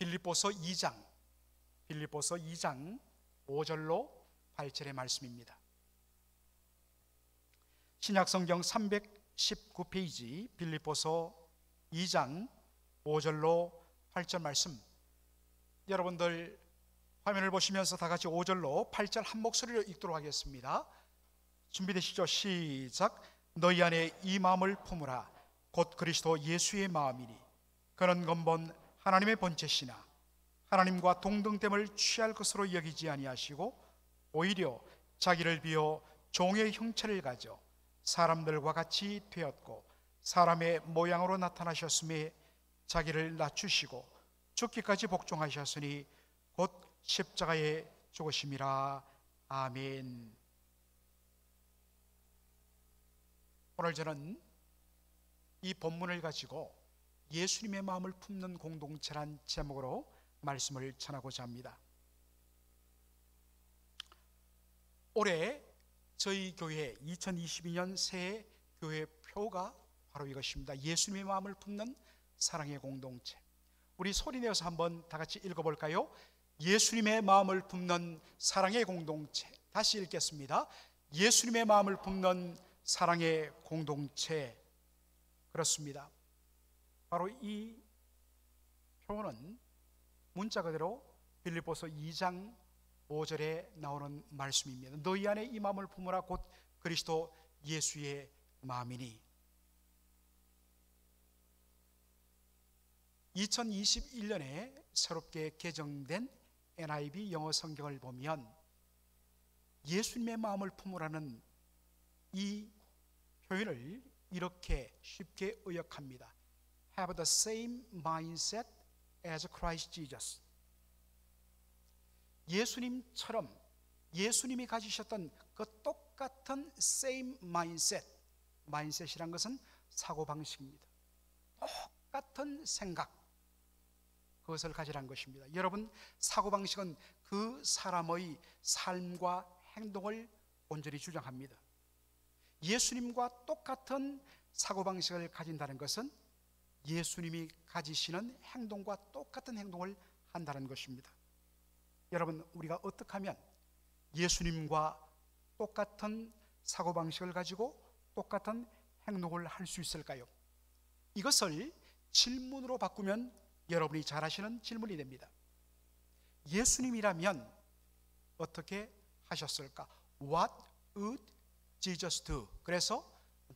빌립보서 2장 5절로 8절의 말씀입니다. 신약성경 319페이지 빌립보서 2장 5절로 8절 말씀, 여러분들 화면을 보시면서 다 같이 5절로 8절 한 목소리로 읽도록 하겠습니다. 준비되시죠? 시작. 너희 안에 이 마음을 품으라. 곧 그리스도 예수의 마음이니 그는 근본 하나님의 본체시나 하나님과 동등됨을 취할 것으로 여기지 아니하시고 오히려 자기를 비워 종의 형체를 가져 사람들과 같이 되었고 사람의 모양으로 나타나셨음에 자기를 낮추시고 죽기까지 복종하셨으니 곧 십자가에 죽으심이라. 아멘. 오늘 저는 이 본문을 가지고 예수님의 마음을 품는 공동체란 제목으로 말씀을 전하고자 합니다. 올해 저희 교회 2022년 새해 교회 표가 바로 이것입니다. 예수님의 마음을 품는 사랑의 공동체. 우리 소리내어서 한번 다 같이 읽어볼까요? 예수님의 마음을 품는 사랑의 공동체. 다시 읽겠습니다. 예수님의 마음을 품는 사랑의 공동체. 그렇습니다. 바로 이 표는 문자 그대로 빌립보서 2장 5절에 나오는 말씀입니다. 너희 안에 이 마음을 품으라. 곧 그리스도 예수의 마음이니. 2021년에 새롭게 개정된 NIV 영어 성경을 보면 예수님의 마음을 품으라는 이 표현을 이렇게 쉽게 의역합니다. Have the same mindset as Christ Jesus. 예수님처럼 예수님이 가지셨던 그 똑같은 same mindset. mindset이란 것은 사고방식입니다. 똑같은 생각, 그것을 가지라는 것입니다. 여러분, 사고방식은 그 사람의 삶과 행동을 온전히 주장합니다. 예수님과 똑같은 사고방식을 가진다는 것은 예수님이 가지시는 행동과 똑같은 행동을 한다는 것입니다. 여러분, 우리가 어떻게 하면 예수님과 똑같은 사고방식을 가지고 똑같은 행동을 할 수 있을까요? 이것을 질문으로 바꾸면 여러분이 잘 아시는 질문이 됩니다. 예수님이라면 어떻게 하셨을까? What would Jesus do? 그래서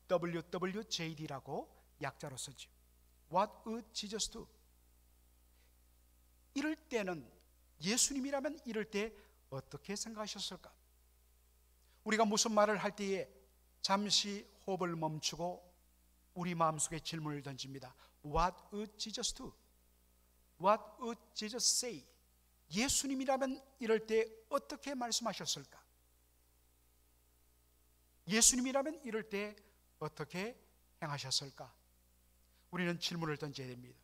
WWJD라고 약자로 쓰죠. What would Jesus do? 이럴 때는, 예수님이라면 이럴 때 어떻게 생각하셨을까? 우리가 무슨 말을 할 때에 잠시 호흡을 멈추고 우리 마음속에 질문을 던집니다. What would Jesus do? What would Jesus say? 예수님이라면 이럴 때 어떻게 말씀하셨을까? 예수님이라면 이럴 때 어떻게 행하셨을까? 우리는 질문을 던져야 됩니다.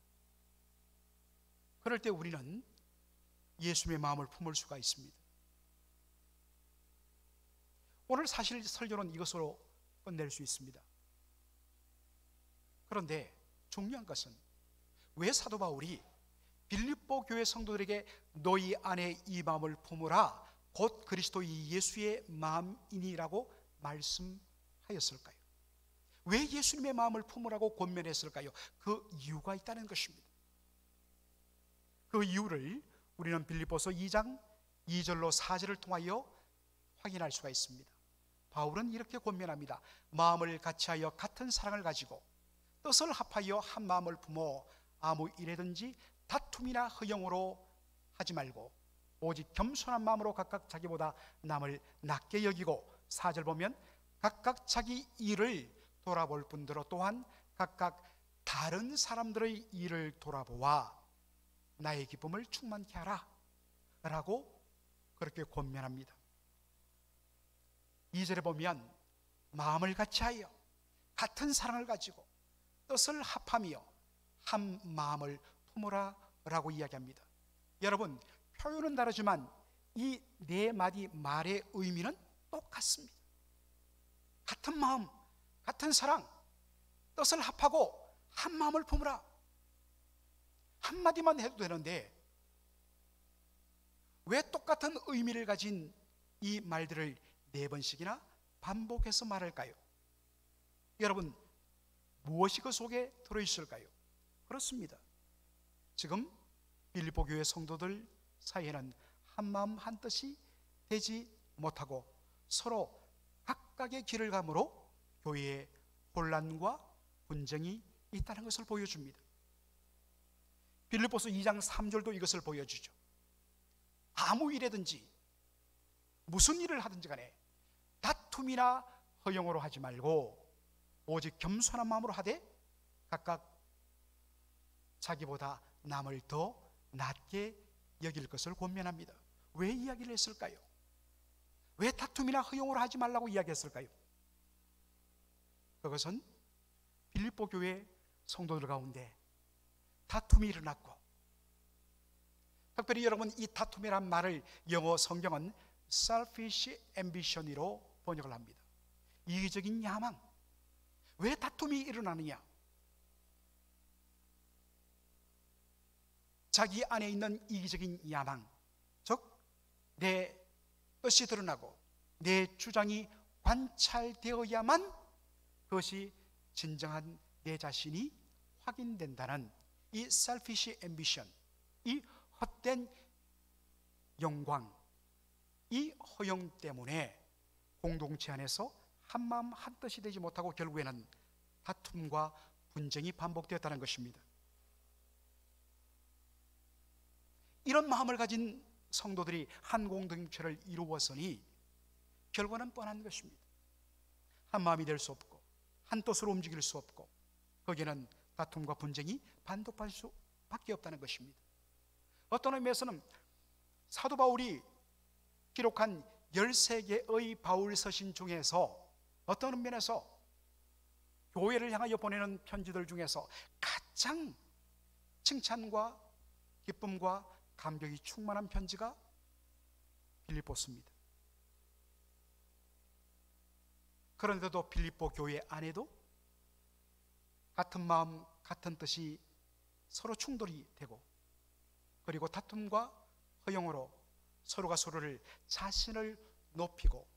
그럴 때 우리는 예수님의 마음을 품을 수가 있습니다. 오늘 사실 설교는 이것으로 끝낼 수 있습니다. 그런데 중요한 것은 왜 사도 바울이 빌립보 교회 성도들에게 너희 안에 이 마음을 품으라 곧 그리스도 예수의 마음이니라고 말씀하였을까요? 왜 예수님의 마음을 품으라고 권면했을까요? 그 이유가 있다는 것입니다. 그 이유를 우리는 빌립보서 2장 2절로 4절을 통하여 확인할 수가 있습니다. 바울은 이렇게 권면합니다. 마음을 같이하여 같은 사랑을 가지고 뜻을 합하여 한 마음을 품어 아무 일에든지 다툼이나 허영으로 하지 말고 오직 겸손한 마음으로 각각 자기보다 남을 낮게 여기고 4절 보면 각각 자기 일을 돌아볼 뿐더러 또한 각각 다른 사람들의 일을 돌아보아 나의 기쁨을 충만케 하라 라고 그렇게 권면합니다. 2절에 보면 마음을 같이하여 같은 사랑을 가지고 뜻을 합하며 한 마음을 품으라 라고 이야기합니다. 여러분, 표현은 다르지만 이 네 마디 말의 의미는 똑같습니다. 같은 마음, 같은 사랑, 뜻을 합하고 한 마음을 품으라. 한마디만 해도 되는데 왜 똑같은 의미를 가진 이 말들을 4번씩이나 반복해서 말할까요? 여러분, 무엇이 그 속에 들어있을까요? 그렇습니다. 지금 빌립보 교회 성도들 사이에는 한마음 한뜻이 되지 못하고 서로 각각의 길을 감으로 교회에 혼란과 분쟁이 있다는 것을 보여줍니다. 빌립보서 2장 3절도 이것을 보여주죠. 아무 일이든지 무슨 일을 하든지 간에 다툼이나 허용으로 하지 말고 오직 겸손한 마음으로 하되 각각 자기보다 남을 더 낮게 여길 것을 권면합니다. 왜 이야기를 했을까요? 왜 다툼이나 허용으로 하지 말라고 이야기했을까요? 그것은 빌립보 교회 성도들 가운데 다툼이 일어났고, 특별히 여러분, 이 다툼이란 말을 영어 성경은 selfish ambition으로 번역을 합니다. 이기적인 야망. 왜 다툼이 일어나느냐? 자기 안에 있는 이기적인 야망, 즉 내 뜻이 드러나고 내 주장이 관찰되어야만 그것이 진정한 내 자신이 확인된다는 이 selfish ambition, 이 헛된 영광, 이 허영 때문에 공동체 안에서 한마음 한뜻이 되지 못하고 결국에는 다툼과 분쟁이 반복되었다는 것입니다. 이런 마음을 가진 성도들이 한 공동체를 이루었으니 결과는 뻔한 것입니다. 한 마음이 될 수 없고 한 뜻으로 움직일 수 없고 거기에는 다툼과 분쟁이 반복할 수밖에 없다는 것입니다. 어떤 의미에서는 사도 바울이 기록한 13개의 바울 서신 중에서 어떤 면에서 교회를 향하여 보내는 편지들 중에서 가장 칭찬과 기쁨과 감격이 충만한 편지가 빌립보서입니다. 그런데도 빌립보 교회 안에도 같은 마음 같은 뜻이 서로 충돌이 되고, 그리고 다툼과 허용으로 서로가 서로를 자신을 높이고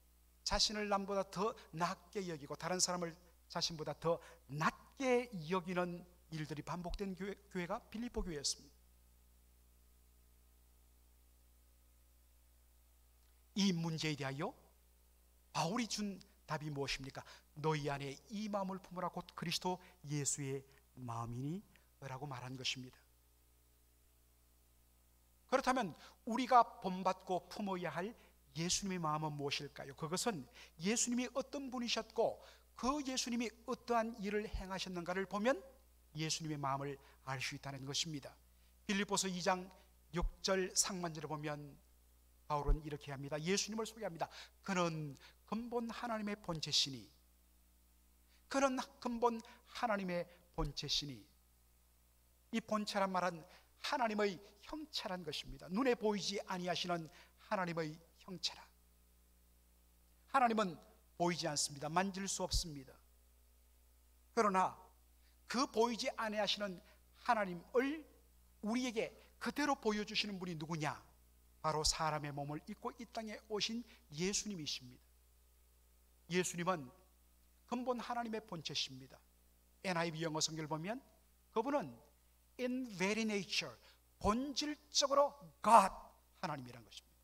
자신을 남보다 더 낮게 여기고 다른 사람을 자신보다 더 낮게 여기는 일들이 반복된 교회가 빌립보 교회였습니다. 이 문제에 대하여 바울이 준 답이 무엇입니까? 너희 안에 이 마음을 품으라 곧 그리스도 예수의 마음이니 라고 말한 것입니다. 그렇다면 우리가 본받고 품어야 할 예수님의 마음은 무엇일까요? 그것은 예수님이 어떤 분이셨고 그 예수님이 어떠한 일을 행하셨는가를 보면 예수님의 마음을 알 수 있다는 것입니다. 빌립보서 2장 6절 상반절을 보면 바울은 이렇게 합니다. 예수님을 소개합니다. 그는 근본 하나님의 본체시니, 그는 근본 하나님의 본체시니. 이 본체란 말은 하나님의 형체란 것입니다. 눈에 보이지 아니하시는 하나님의 형체라. 하나님은 보이지 않습니다. 만질 수 없습니다. 그러나 그 보이지 아니하시는 하나님을 우리에게 그대로 보여주시는 분이 누구냐? 바로 사람의 몸을 입고 이 땅에 오신 예수님이십니다. 예수님은 근본 하나님의 본체십니다. NIV 영어 성경을 보면 그분은 in very nature, 본질적으로 God, 하나님이라는 것입니다.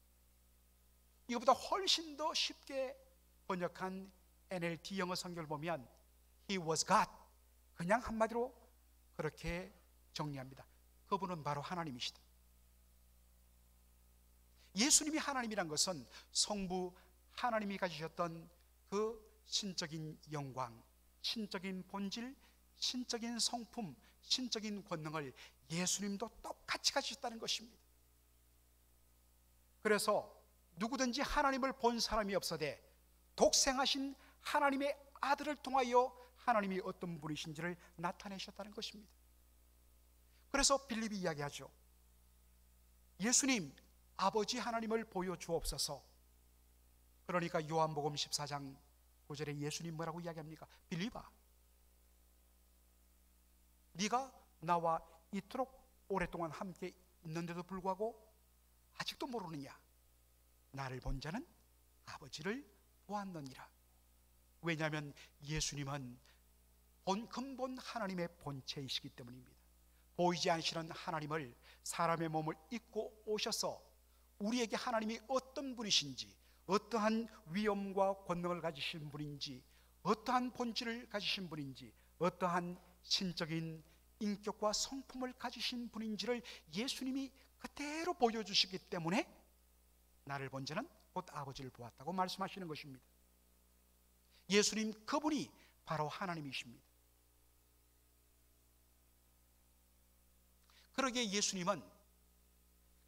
이것보다 훨씬 더 쉽게 번역한 NLT 영어 성경을 보면 He was God, 그냥 한마디로 그렇게 정리합니다. 그분은 바로 하나님이시다. 예수님이 하나님이란 것은 성부 하나님이 가지셨던 그 신적인 영광, 신적인 본질, 신적인 성품, 신적인 권능을 예수님도 똑같이 가지셨다는 것입니다. 그래서 누구든지 하나님을 본 사람이 없어되 독생하신 하나님의 아들을 통하여 하나님이 어떤 분이신지를 나타내셨다는 것입니다. 그래서 빌립이 이야기하죠. 예수님, 아버지 하나님을 보여주옵소서. 그러니까 요한복음 14장 9절에 예수님 뭐라고 이야기합니까? 빌립아, 네가 나와 이토록 오랫동안 함께 있는데도 불구하고 아직도 모르느냐? 나를 본 자는 아버지를 보았느니라. 왜냐하면 예수님은 근본 하나님의 본체이시기 때문입니다. 보이지 않으시는 하나님을 사람의 몸을 입고 오셔서 우리에게 하나님이 어떤 분이신지, 어떠한 위엄과 권능을 가지신 분인지, 어떠한 본질을 가지신 분인지, 어떠한 신적인 인격과 성품을 가지신 분인지를 예수님이 그대로 보여주시기 때문에 나를 본 자는 곧 아버지를 보았다고 말씀하시는 것입니다. 예수님 그분이 바로 하나님이십니다. 그러기에 예수님은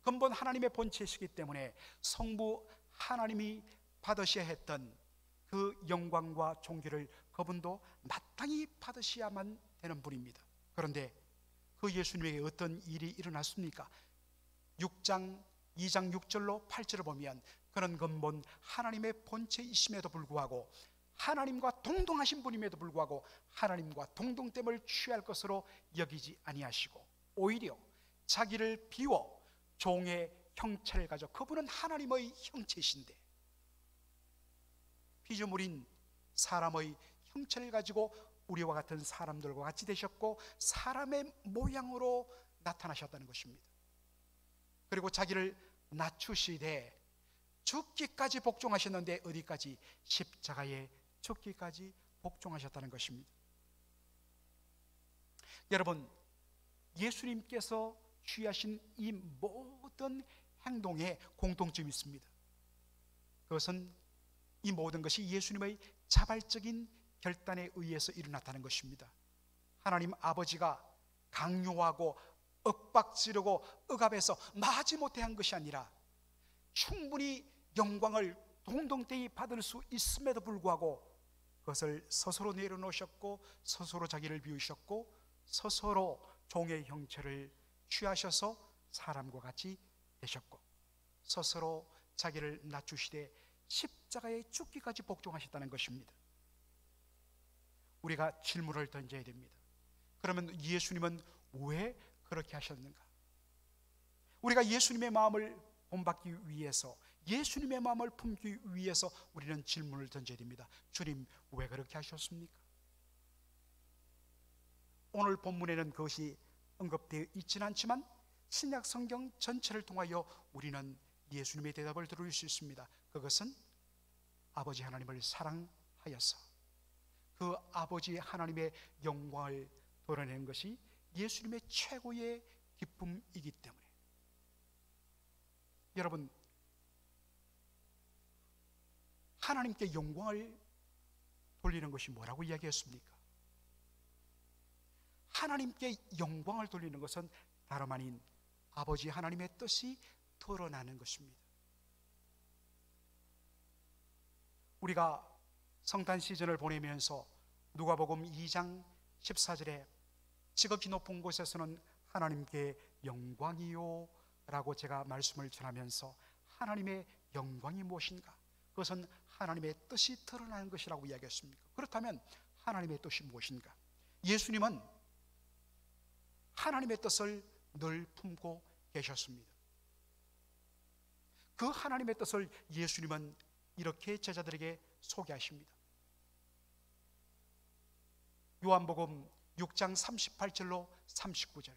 근본 하나님의 본체이시기 때문에 성부 하나님이 받으셔야 했던 그 영광과 존귀를 그분도 마땅히 받으셔야만 되는 분입니다. 그런데 그 예수님에게 어떤 일이 일어났습니까? 6장 2장 6절로 8절을 보면 그는 근본 하나님의 본체이심에도 불구하고 하나님과 동등하신 분임에도 불구하고 하나님과 동등됨을 취할 것으로 여기지 아니하시고 오히려 자기를 비워 종의 형체를 가져, 그분은 하나님의 형체이신데 피조물인 사람의 형체를 가지고 우리와 같은 사람들과 같이 되셨고 사람의 모양으로 나타나셨다는 것입니다. 그리고 자기를 낮추시되 죽기까지 복종하셨는데 어디까지? 십자가에 죽기까지 복종하셨다는 것입니다. 여러분, 예수님께서 취하신 이 모든 행동에 공통점이 있습니다. 그것은 이 모든 것이 예수님의 자발적인 결단에 의해서 일어났다는 것입니다. 하나님 아버지가 강요하고 윽박지르고 억압해서 마지못해 한 것이 아니라 충분히 영광을 동등되이 받을 수 있음에도 불구하고 그것을 스스로 내려놓으셨고 스스로 자기를 비우셨고 스스로 종의 형체를 취하셔서 사람과 같이 되셨고 스스로 자기를 낮추시되 십자가에 죽기까지 복종하셨다는 것입니다. 우리가 질문을 던져야 됩니다. 그러면 예수님은 왜 그렇게 하셨는가? 우리가 예수님의 마음을 본받기 위해서, 예수님의 마음을 품기 위해서 우리는 질문을 던져야 됩니다. 주님, 왜 그렇게 하셨습니까? 오늘 본문에는 그것이 언급되어 있지는 않지만 신약 성경 전체를 통하여 우리는 예수님의 대답을 들을 수 있습니다. 그것은 아버지 하나님을 사랑하여서 그 아버지 하나님의 영광을 드러내는 것이 예수님의 최고의 기쁨이기 때문에. 여러분, 하나님께 영광을 돌리는 것이 뭐라고 이야기했습니까? 하나님께 영광을 돌리는 것은 다름 아닌 아버지 하나님의 뜻이 드러나는 것입니다. 우리가 성탄 시즌을 보내면서 누가복음 2장 14절에 지극히 높은 곳에서는 하나님께 영광이요 라고 제가 말씀을 전하면서 하나님의 영광이 무엇인가? 그것은 하나님의 뜻이 드러나는 것이라고 이야기했습니다. 그렇다면 하나님의 뜻이 무엇인가? 예수님은 하나님의 뜻을 늘 품고 계셨습니다. 그 하나님의 뜻을 예수님은 이렇게 제자들에게 소개하십니다. 요한복음 6장 38절로 39절.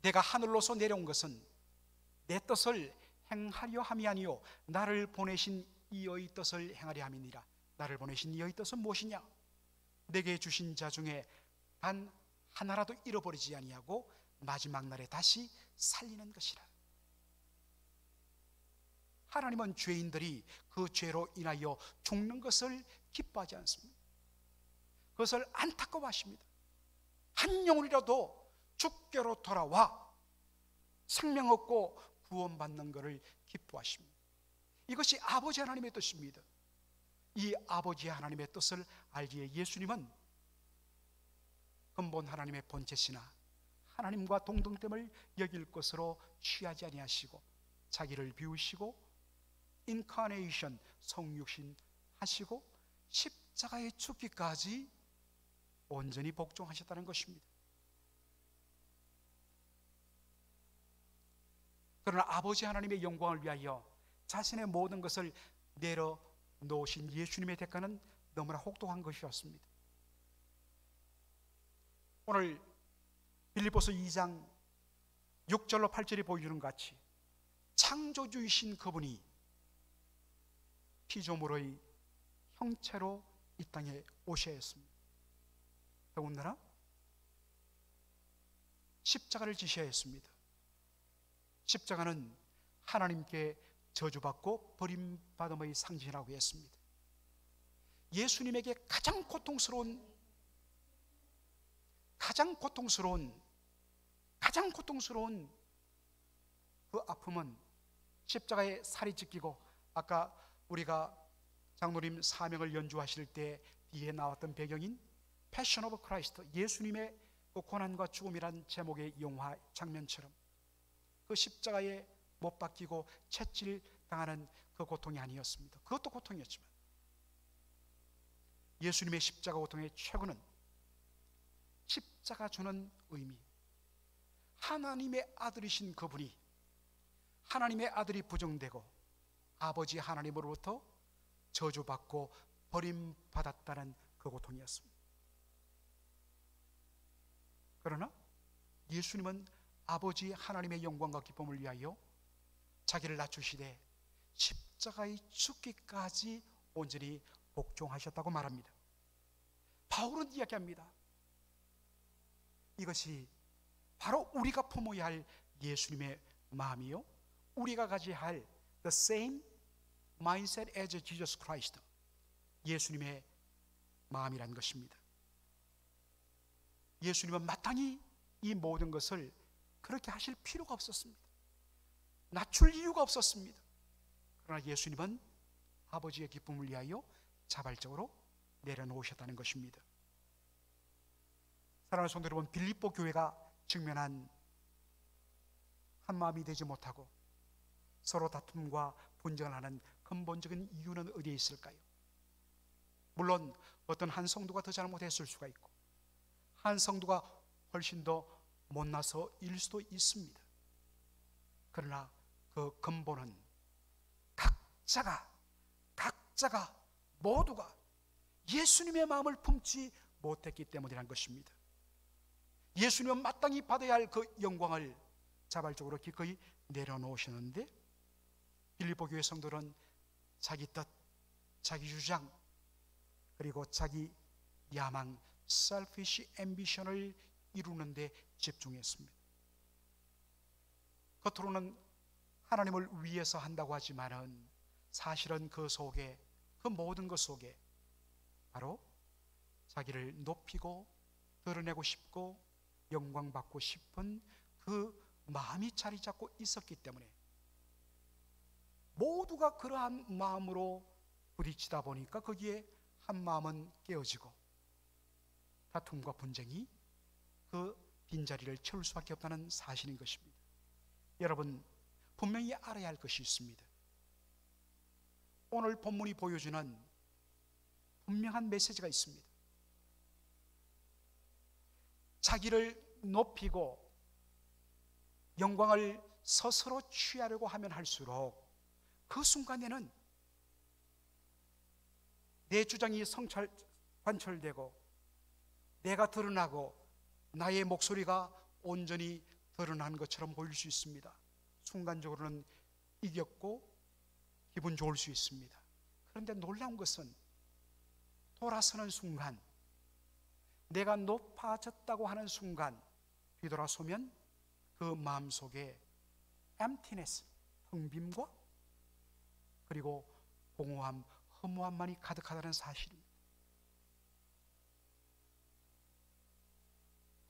내가 하늘로서 내려온 것은 내 뜻을 행하려 함이 아니요 나를 보내신 이의 뜻을 행하려 함이니라. 나를 보내신 이의 뜻은 무엇이냐? 내게 주신 자 중에 단 하나라도 잃어버리지 아니하고 마지막 날에 다시 살리는 것이라. 하나님은 죄인들이 그 죄로 인하여 죽는 것을 기뻐하지 않습니다. 그것을 안타까워하십니다. 한 영혼이라도 주께로 돌아와 생명 얻고 구원받는 것을 기뻐하십니다. 이것이 아버지 하나님의 뜻입니다. 이 아버지 하나님의 뜻을 알기에 예수님은 근본 하나님의 본체시나 하나님과 동등됨을 여길 것으로 취하지 아니하시고 자기를 비우시고 인카네이션 성육신 하시고 십자가에 죽기까지 온전히 복종하셨다는 것입니다. 그러나 아버지 하나님의 영광을 위하여 자신의 모든 것을 내려놓으신 예수님의 대가는 너무나 혹독한 것이었습니다. 오늘 빌립보서 2장 6절로 8절이 보여주는 것 같이 창조주이신 그분이 피조물의 형체로 이 땅에 오셔야 했습니다. 더군다나 십자가를 지셔야 했습니다. 십자가는 하나님께 저주받고 버림받음의 상징이라고 했습니다. 예수님에게 가장 고통스러운 그 아픔은 십자가에 살이 찢기고, 아까 우리가 장로님 사명을 연주하실 때 뒤에 나왔던 배경인 패션 오브 크라이스트, 예수님의 그 고난과 죽음이란 제목의 영화 장면처럼 그 십자가에 못 박히고 채찍 당하는 그 고통이 아니었습니다. 그것도 고통이었지만 예수님의 십자가 고통의 최고는 십자가 주는 의미, 하나님의 아들이신 그분이 하나님의 아들이 부정되고 아버지 하나님으로부터 저주받고 버림받았다는 그 고통이었습니다. 그러나 예수님은 아버지 하나님의 영광과 기쁨을 위하여 자기를 낮추시되 십자가에 죽기까지 온전히 복종하셨다고 말합니다. 바울은 이야기합니다. 이것이 바로 우리가 품어야 할 예수님의 마음이요, 우리가 가져야 할 the same mindset as Jesus Christ, 예수님의 마음이라는 것입니다. 예수님은 마땅히 이 모든 것을 그렇게 하실 필요가 없었습니다. 낮출 이유가 없었습니다. 그러나 예수님은 아버지의 기쁨을 위하여 자발적으로 내려놓으셨다는 것입니다. 사랑하는 성도 여러분, 빌립보 교회가 직면한 한마음이 되지 못하고 서로 다툼과 분쟁을 하는 근본적인 이유는 어디에 있을까요? 물론 어떤 한 성도가 더 잘못했을 수가 있고 한 성도가 훨씬 더 못나서일 수도 있습니다. 그러나 그 근본은 각자가 모두가 예수님의 마음을 품지 못했기 때문이라는 것입니다. 예수님은 마땅히 받아야 할 그 영광을 자발적으로 기꺼이 내려놓으셨는데 빌립보 교회 성도는 자기 뜻, 자기 주장, 그리고 자기 야망, selfish ambition을 이루는 데 집중했습니다. 겉으로는 하나님을 위해서 한다고 하지만은 사실은 그 속에, 그 모든 것 속에 바로 자기를 높이고 드러내고 싶고 영광받고 싶은 그 마음이 자리 잡고 있었기 때문에 모두가 그러한 마음으로 부딪히다 보니까 거기에 한 마음은 깨어지고 다툼과 분쟁이 그 빈자리를 채울 수밖에 없다는 사실인 것입니다. 여러분, 분명히 알아야 할 것이 있습니다. 오늘 본문이 보여주는 분명한 메시지가 있습니다. 자기를 높이고 영광을 스스로 취하려고 하면 할수록 그 순간에는 내 주장이 관철되고 내가 드러나고 나의 목소리가 온전히 드러난 것처럼 보일 수 있습니다. 순간적으로는 이겼고 기분 좋을 수 있습니다. 그런데 놀라운 것은 돌아서는 순간, 내가 높아졌다고 하는 순간 뒤돌아서면 그 마음속에 emptiness, 텅 빔과 그리고 공허함, 허무함만이 가득하다는 사실입니다.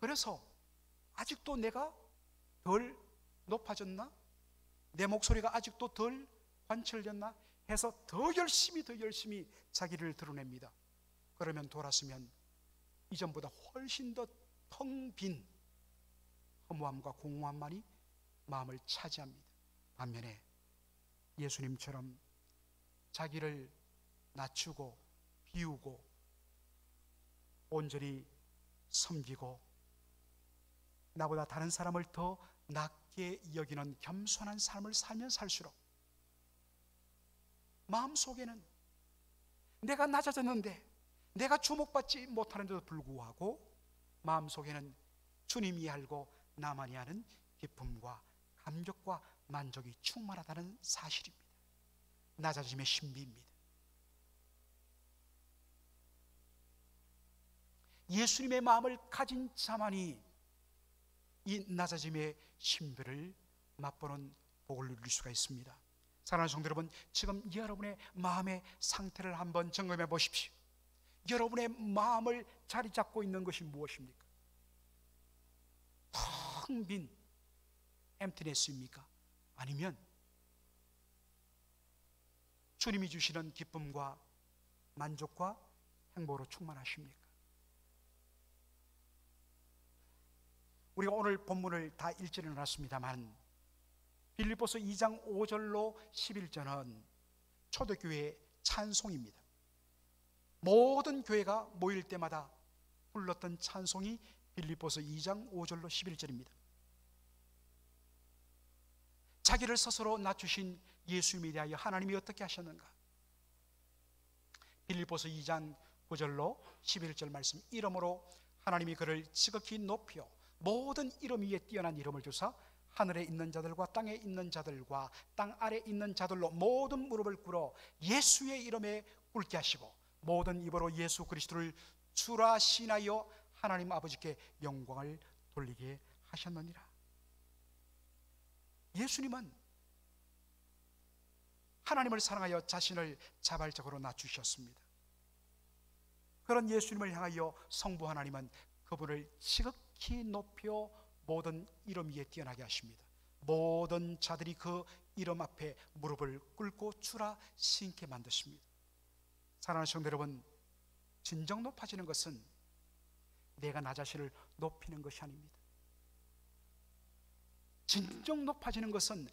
그래서 아직도 내가 덜 높아졌나? 내 목소리가 아직도 덜 관철됐나? 해서 더 열심히 자기를 드러냅니다. 그러면 돌아서면 이전보다 훨씬 더 텅 빈 허무함과 공허함만이 마음을 차지합니다. 반면에 예수님처럼 자기를 낮추고 비우고 온전히 섬기고 나보다 다른 사람을 더 낫게 낮게 여기는 겸손한 삶을 살면 살수록 마음속에는 내가 낮아졌는데, 내가 주목받지 못하는데도 불구하고 마음속에는 주님이 알고 나만이 아는 기쁨과 감격과 만족이 충만하다는 사실입니다. 낮아짐의 신비입니다. 예수님의 마음을 가진 자만이 이 낮아짐의 신비를 맛보는 복을 누릴 수가 있습니다. 사랑하는 성도 여러분, 지금 여러분의 마음의 상태를 한번 점검해 보십시오. 여러분의 마음을 자리 잡고 있는 것이 무엇입니까? 텅 빈 엠티네스입니까? 아니면 주님이 주시는 기쁨과 만족과 행복으로 충만하십니까? 우리가 오늘 본문을 다 읽지는 않았습니다만 빌립보서 2장 5절로 11절은 초대교회의 찬송입니다. 모든 교회가 모일 때마다 불렀던 찬송이 빌립보서 2장 5절로 11절입니다. 자기를 스스로 낮추신 예수님에 대하여 하나님이 어떻게 하셨는가? 빌립보서 2장 9절로 11절 말씀, 이러므로 하나님이 그를 지극히 높여 모든 이름 위에 뛰어난 이름을 주사 하늘에 있는 자들과 땅에 있는 자들과 땅 아래 있는 자들로 모든 무릎을 꿇어 예수의 이름에 꿇게 하시고 모든 입으로 예수 그리스도를 주라 시인하여 하나님 아버지께 영광을 돌리게 하셨느니라. 예수님은 하나님을 사랑하여 자신을 자발적으로 낮추셨습니다. 그런 예수님을 향하여 성부 하나님은 그분을 지극히 높여 모든 이름 위에 뛰어나게 하십니다. 모든 자들이 그 이름 앞에 무릎을 꿇고 주라 신게 만드십니다. 사랑하는 성도 여러분, 진정 높아지는 것은 내가 나 자신을 높이는 것이 아닙니다. 진정 높아지는 것은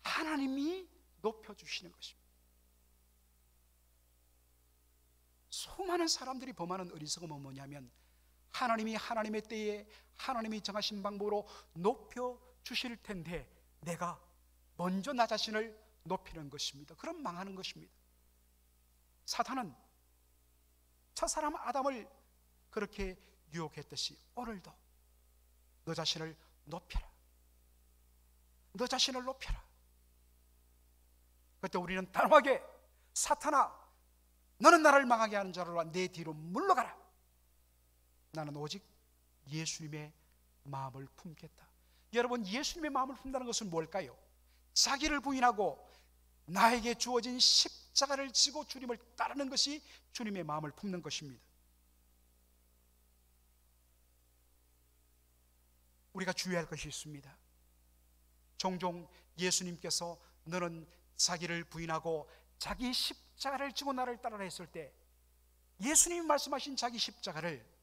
하나님이 높여주시는 것입니다. 수많은 사람들이 범하는 어리석음은 뭐냐면 하나님이 하나님의 때에 하나님이 정하신 방법으로 높여주실 텐데 내가 먼저 나 자신을 높이는 것입니다. 그럼 망하는 것입니다. 사탄은 첫사람 아담을 그렇게 유혹했듯이 오늘도 너 자신을 높여라, 너 자신을 높여라. 그때 우리는 단호하게 사탄아, 너는 나를 망하게 하는 자로라 내 뒤로 물러가라. 나는 오직 예수님의 마음을 품겠다. 여러분, 예수님의 마음을 품다는 것은 뭘까요? 자기를 부인하고 나에게 주어진 십자가를 지고 주님을 따르는 것이 주님의 마음을 품는 것입니다. 우리가 주의할 것이 있습니다. 종종 예수님께서 너는 자기를 부인하고 자기 십자가를 지고 나를 따르라 했을 때 예수님이 말씀하신 자기 십자가를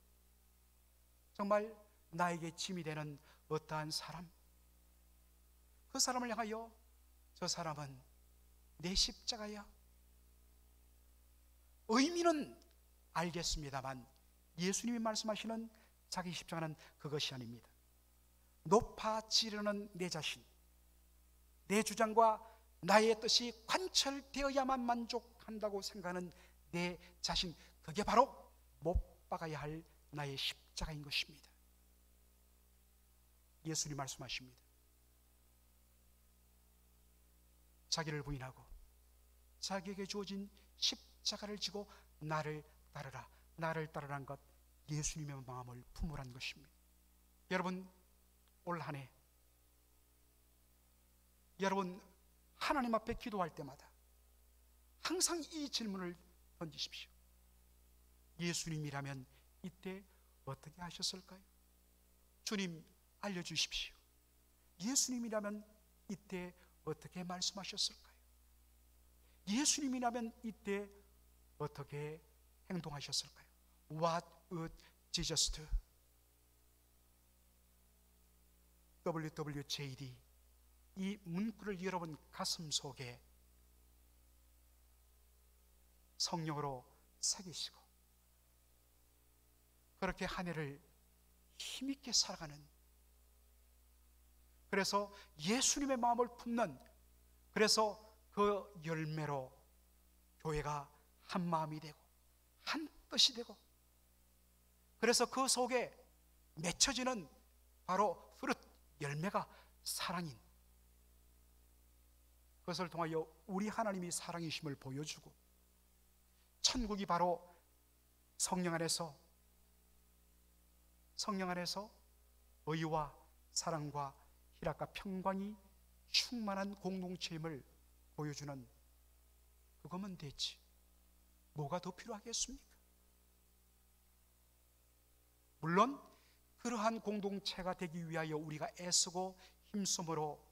정말 나에게 짐이 되는 어떠한 사람, 그 사람을 향하여 저 사람은 내 십자가야, 의미는 알겠습니다만 예수님이 말씀하시는 자기 십자가는 그것이 아닙니다. 높아지려는 내 자신, 내 주장과 나의 뜻이 관철되어야만 만족한다고 생각하는 내 자신, 그게 바로 못 박아야 할 나의 십자가인 것입니다. 예수님 말씀하십니다. 자기를 부인하고 자기에게 주어진 십자가를 지고 나를 따르라. 나를 따르라는 것, 예수님의 마음을 품으라는 것입니다. 여러분, 올 한 해 여러분 하나님 앞에 기도할 때마다 항상 이 질문을 던지십시오. 예수님이라면 이때 어떻게 하셨을까요? 주님 알려주십시오. 예수님이라면 이때 어떻게 말씀하셨을까요? 예수님이라면 이때 어떻게 행동하셨을까요? What would Jesus do? WWJD, 이 문구를 여러분 가슴 속에 성령으로 새기시고 그렇게 한 해를 힘있게 살아가는 그래서 예수님의 마음을 품는, 그래서 그 열매로 교회가 한 마음이 되고 한 뜻이 되고, 그래서 그 속에 맺혀지는 바로 fruit, 열매가 사랑인, 그것을 통하여 우리 하나님이 사랑이심을 보여주고, 천국이 바로 성령 안에서 의와 사랑과 희락과 평강이 충만한 공동체임을 보여주는, 그거면 되지 뭐가 더 필요하겠습니까? 물론 그러한 공동체가 되기 위하여 우리가 애쓰고 힘쓰므로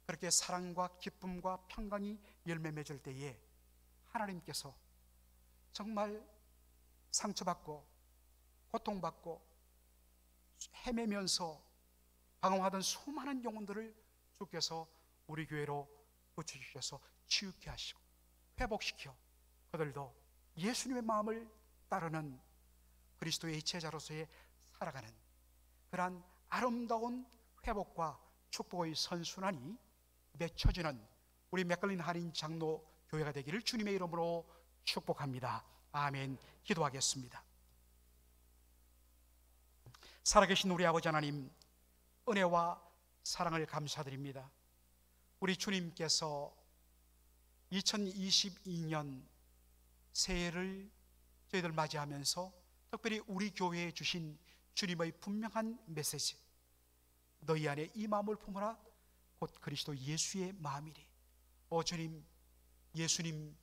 그렇게 사랑과 기쁨과 평강이 열매 맺을 때에 하나님께서 정말 상처받고 고통받고 헤매면서 방황하던 수많은 영혼들을 주께서 우리 교회로 붙여주셔서 치유케 하시고 회복시켜 그들도 예수님의 마음을 따르는 그리스도의 제자로서의 살아가는 그러한 아름다운 회복과 축복의 선순환이 맺혀지는 우리 맥걸린 한인 장로 교회가 되기를 주님의 이름으로 축복합니다. 아멘. 기도하겠습니다. 살아계신 우리 아버지 하나님, 은혜와 사랑을 감사드립니다. 우리 주님께서 2022년 새해를 저희들 맞이하면서 특별히 우리 교회에 주신 주님의 분명한 메시지, 너희 안에 이 마음을 품으라 곧 그리스도 예수의 마음이리. 오 주님, 예수님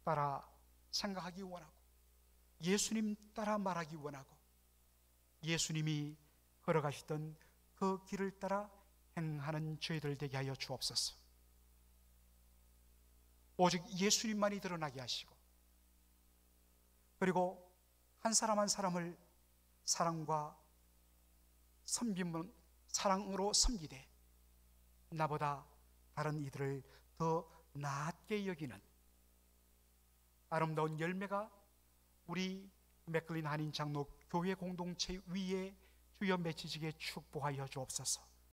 따라 생각하기 원하고 예수님 따라 말하기 원하고 예수님이 걸어가시던 그 길을 따라 행하는 저희들 되게 하여 주옵소서. 오직 예수님만이 드러나게 하시고, 그리고 한 사람 한 사람을 사랑과 섬김은 사랑으로 섬기되 나보다 다른 이들을 더 낫게 여기는 아름다운 열매가 우리 맥걸린 한인 장로 교회 공동체 위에 주여 맺히시게 축복하여 주옵소서.